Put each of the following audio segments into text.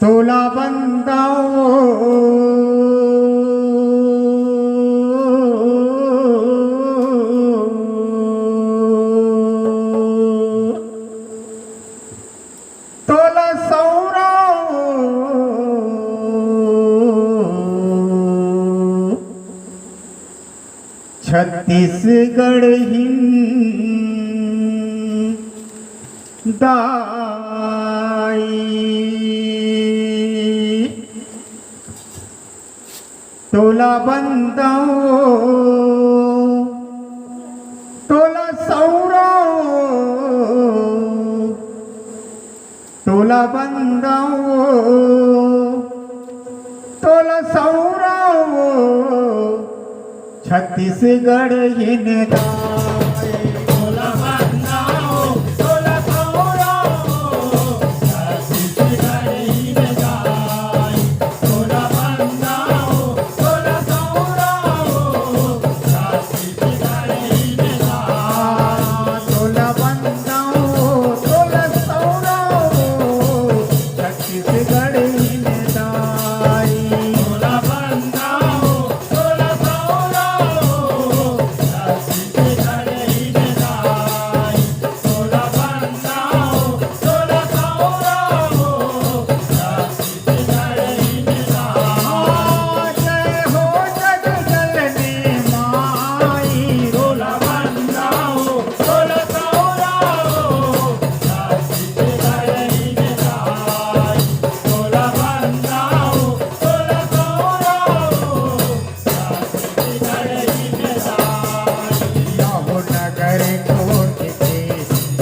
तोला बंदाओ तोला सौराओ छत्तीसगढ़ दाई तोला बंदाओ तोला सौराओ तोला बंदाओ तोला सौराओ छत्तीसगढ़ इन दाई तोला बंदाओ तोला सौराओ छत्तीसगढ़ इन दाई तोला बंदाओ तोला सौराओ छत्तीसगढ़ इन दाई तोला बंदाओ तोला सौराओ छत्तीसगढ़ इन दाई तोला बंदाओ तोला सौराओ छत्तीसगढ़ इन दाई तोला बंदाओ तोला सौराओ छत्तीसगढ़ इन दाई जय हो जग जननी माई तोला बंदाओ तोला सौराओ छत्तीसगढ़ इन दाई तोला बंदाओ तोला सौराओ छत्तीसगढ़ इन दाई यहो नगर कोट के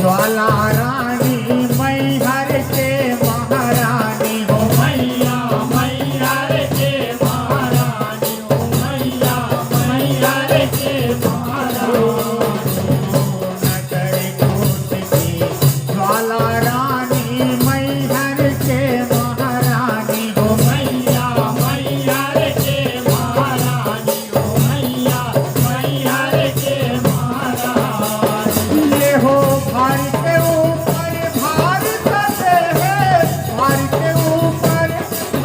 ज्वाला रानी मैहर के महारानी हो मैया मैया रे के महारानी ओ मैया मैया रे के महारानी नगर कोट की ज्वाला रानी मैहर के महारानी हो मैया मैया रे के महारानी ओ मैया मैया रे के महारानी ये हो भारत के ऊपर भारत से है भारत के ऊपर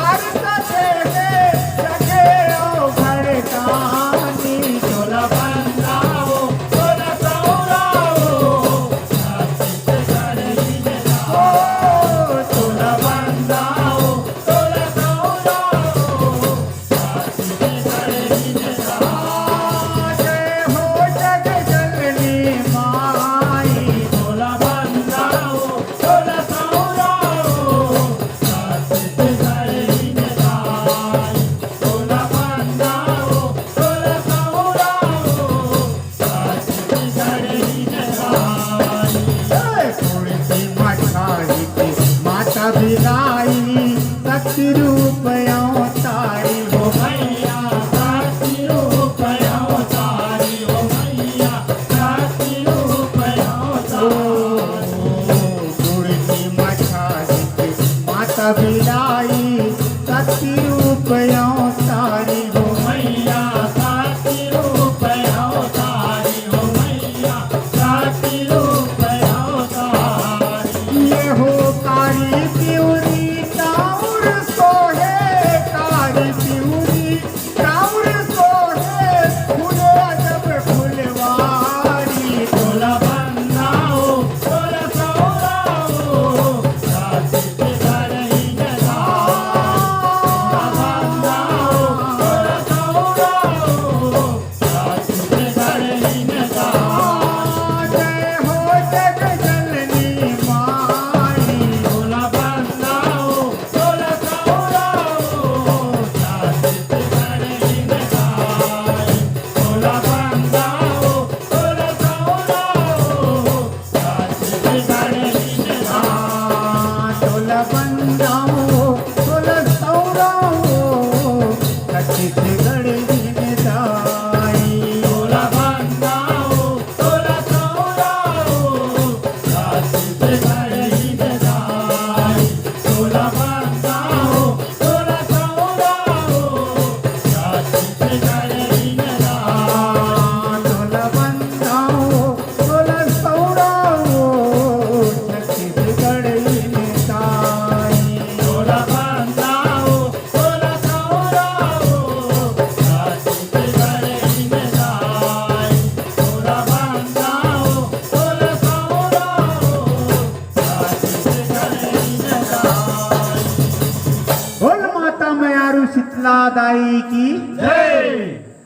भारत से है जगे ओ भड़कानी तोला बंदाओ तोला सौराओ छत्तीसगढ़ इन ओ दाई तोला बंदाओ तोला सौराओ छत्तीसगढ़ इन दाई जय हो जग जननी माई तोला बंदाओ तोला सौराओ छत्तीसगढ़ इन दाई तोला बंदाओ तोला सौराओ छत्तीसगढ़ इन दाई कुर्सी मठाई की माता बिलाई शक्ति रूप अवतारी हो मैया साथी रूप अवतारी ओ मैया साथी रूप अवतारी कुर्सी मठाई की माता बिलाई शक्ति रूप अवतारी हो मैया साथी रूप अवतारी ओ मैया साथी रूप अवतारी ये हो कारी प्यूरी काउर सोहे कारी प्यूरी काउर सोहे फूले जब फुलवारी तोला बंदाओ तोला सौराओ छत्तीसगढ़ इन दाई तोला बंदाओ तोला सौराओ छत्तीसगढ़ इन दाई जय हो जग जननी माई तोला बंदाओ तोला सौराओ छत्तीसगढ़ इन दाई तोला बंदाओ तोला सौराओ छत्तीसगढ़ इन दाई तोला बंदाओ तोला सौराओ छत्तीसगढ़ इन दाई तोला बंदाओ तोला सौराओ छत्तीसगढ़ इन दाई तोला बंदाओ तोला सौराओ छत्तीसगढ़ इन दाई तोला बंदाओ तोला सौराओ छत्तीसगढ़ इन दाई कृष्णादाई की जय